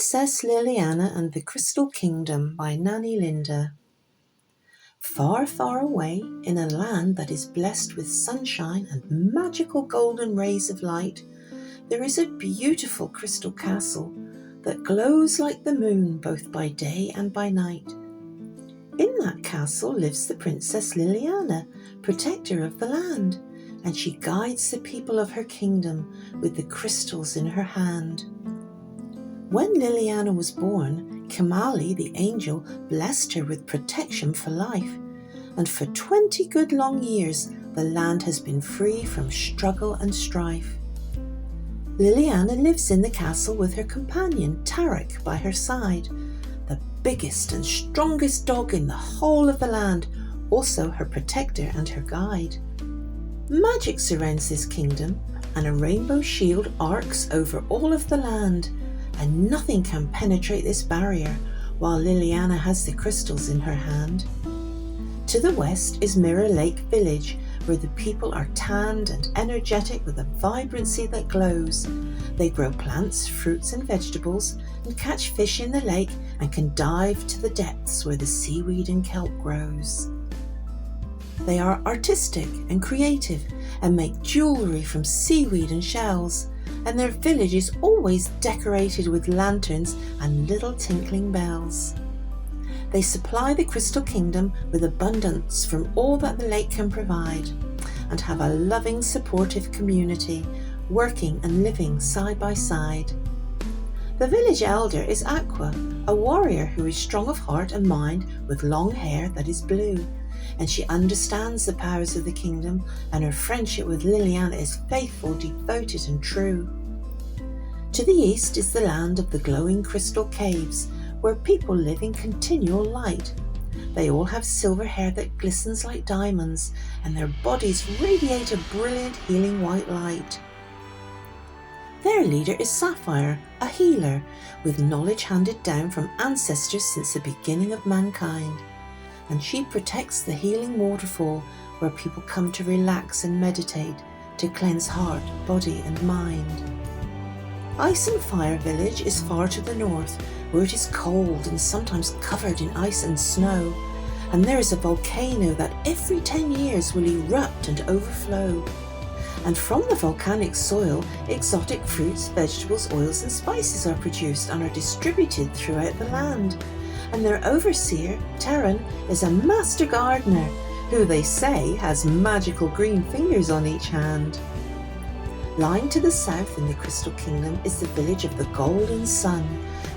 Princess Liliana and the Crystal Kingdom by Nanny Linda. Far, far away, in a land that is blessed with sunshine and magical golden rays of light, there is a beautiful crystal castle that glows like the moon both by day and by night. In that castle lives the Princess Liliana, protector of the land, and she guides the people of her kingdom with the crystals in her hand. When Liliana was born, Kamali, the angel, blessed her with protection for life, and for 20 good long years the land has been free from struggle and strife. Liliana lives in the castle with her companion Tarek by her side, the biggest and strongest dog in the whole of the land, also her protector and her guide. Magic surrounds this kingdom, and a rainbow shield arcs over all of the land, and nothing can penetrate this barrier while Liliana has the crystals in her hand. To the west is Mirror Lake Village, where the people are tanned and energetic with a vibrancy that glows. They grow plants, fruits and vegetables, and catch fish in the lake, and can dive to the depths where the seaweed and kelp grows. They are artistic and creative and make jewellery from seaweed and shells, and their village is always decorated with lanterns and little tinkling bells. They supply the Crystal Kingdom with abundance from all that the lake can provide, and have a loving, supportive community, working and living side by side. The village elder is Aqua, a warrior who is strong of heart and mind with long hair that is blue, and she understands the powers of the kingdom, and her friendship with Liliana is faithful, devoted and true. To the east is the land of the glowing crystal caves, where people live in continual light. They all have silver hair that glistens like diamonds, and their bodies radiate a brilliant healing white light. Their leader is Sapphire, a healer, with knowledge handed down from ancestors since the beginning of mankind, and she protects the healing waterfall where people come to relax and meditate, to cleanse heart, body and mind. Ice and Fire Village is far to the north, where it is cold and sometimes covered in ice and snow, and there is a volcano that every 10 years will erupt and overflow. And from the volcanic soil, exotic fruits, vegetables, oils and spices are produced and are distributed throughout the land. And their overseer, Terran, is a master gardener, who they say has magical green fingers on each hand. Lying to the south in the Crystal Kingdom is the village of the Golden Sun,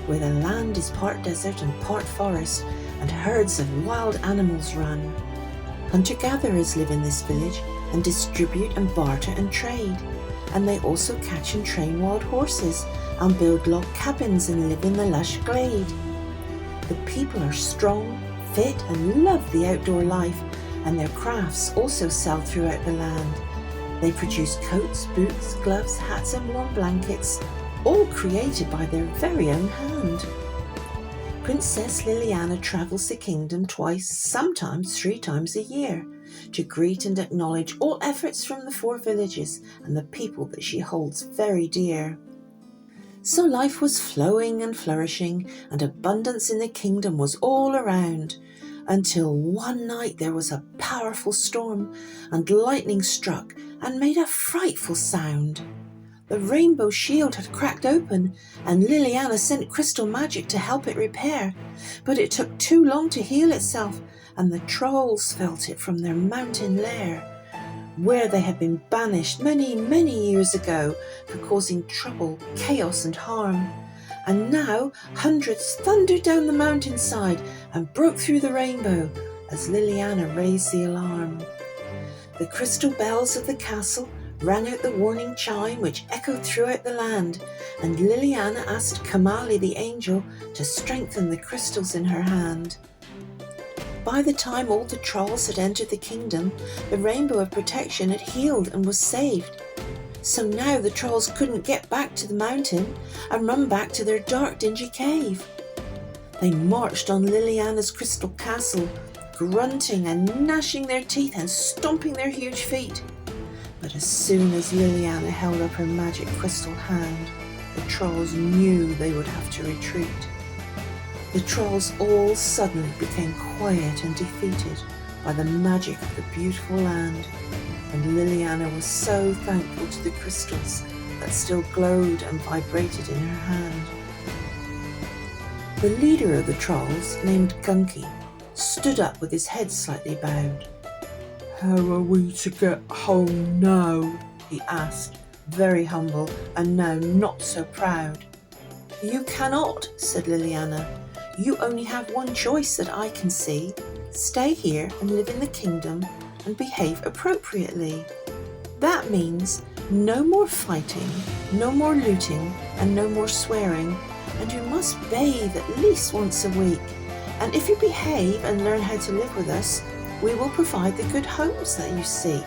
where the land is part desert and part forest, and herds of wild animals run. Hunter-gatherers live in this village and distribute and barter and trade, and they also catch and train wild horses and build log cabins and live in the lush glade. The people are strong, fit and love the outdoor life, and their crafts also sell throughout the land. They produce coats, boots, gloves, hats and warm blankets, all created by their very own hand. Princess Liliana travels the kingdom twice, sometimes 3 times a year, to greet and acknowledge all efforts from the 4 villages and the people that she holds very dear. So life was flowing and flourishing, and abundance in the kingdom was all around, until one night there was a powerful storm, and lightning struck and made a frightful sound. The rainbow shield had cracked open, and Liliana sent crystal magic to help it repair, but it took too long to heal itself, and the trolls felt it from their mountain lair, where they had been banished many, many years ago for causing trouble, chaos and harm. And now hundreds thundered down the mountainside and broke through the rainbow as Liliana raised the alarm. The crystal bells of the castle rang out the warning chime which echoed throughout the land, and Liliana asked Kamali the angel to strengthen the crystals in her hand. By the time all the trolls had entered the kingdom, the rainbow of protection had healed and was saved. So now the trolls couldn't get back to the mountain and run back to their dark, dingy cave. They marched on Liliana's crystal castle, grunting and gnashing their teeth and stomping their huge feet. But as soon as Liliana held up her magic crystal hand, the trolls knew they would have to retreat. The trolls all suddenly became quiet and defeated by the magic of the beautiful land, and Liliana was so thankful to the crystals that still glowed and vibrated in her hand. The leader of the trolls, named Gunky, stood up with his head slightly bowed. "How are we to get home now?" he asked, very humble and now not so proud. "You cannot," said Liliana. "You only have one choice that I can see. Stay here and live in the kingdom and behave appropriately. That means no more fighting, no more looting, and no more swearing, and you must bathe at least once a week. And if you behave and learn how to live with us, we will provide the good homes that you seek."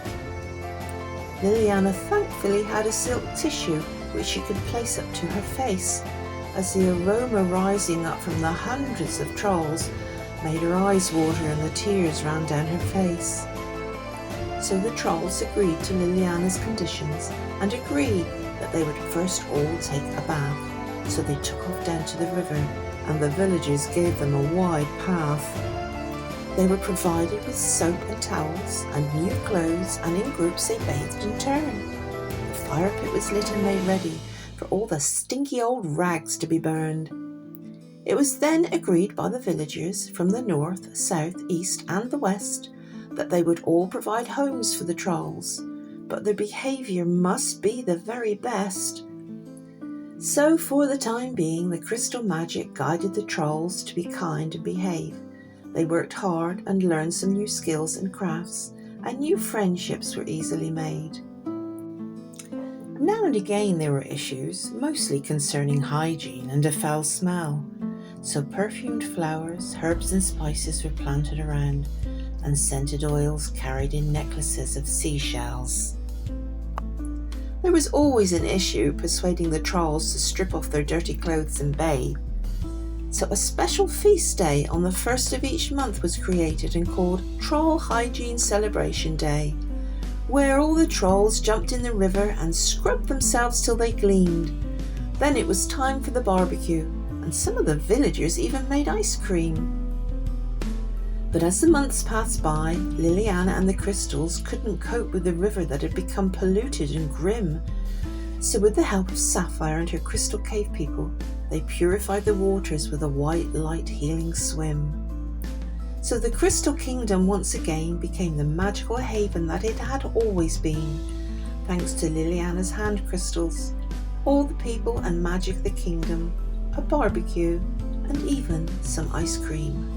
Liliana thankfully had a silk tissue which she could place up to her face, as the aroma rising up from the hundreds of trolls made her eyes water and the tears ran down her face. So the trolls agreed to Liliana's conditions and agreed that they would first all take a bath. So they took off down to the river, and the villagers gave them a wide path. They were provided with soap and towels and new clothes, and in groups they bathed in turn. The fire pit was lit and made ready for all the stinky old rags to be burned. It was then agreed by the villagers from the north, south, east and the west that they would all provide homes for the trolls, but their behaviour must be the very best. So for the time being, the crystal magic guided the trolls to be kind and behave. They worked hard and learned some new skills and crafts, and new friendships were easily made. Now and again there were issues, mostly concerning hygiene and a foul smell. So perfumed flowers, herbs and spices were planted around, and scented oils carried in necklaces of seashells. There was always an issue persuading the trolls to strip off their dirty clothes and bathe. So a special feast day on the first of each month was created and called Troll Hygiene Celebration Day, where all the trolls jumped in the river and scrubbed themselves till they gleamed. Then it was time for the barbecue, and some of the villagers even made ice cream. But as the months passed by, Liliana and the crystals couldn't cope with the river that had become polluted and grim. So with the help of Sapphire and her crystal cave people, they purified the waters with a white light healing swim. So the Crystal Kingdom once again became the magical haven that it had always been, thanks to Liliana's hand crystals, all the people and magic of the kingdom, a barbecue, and even some ice cream.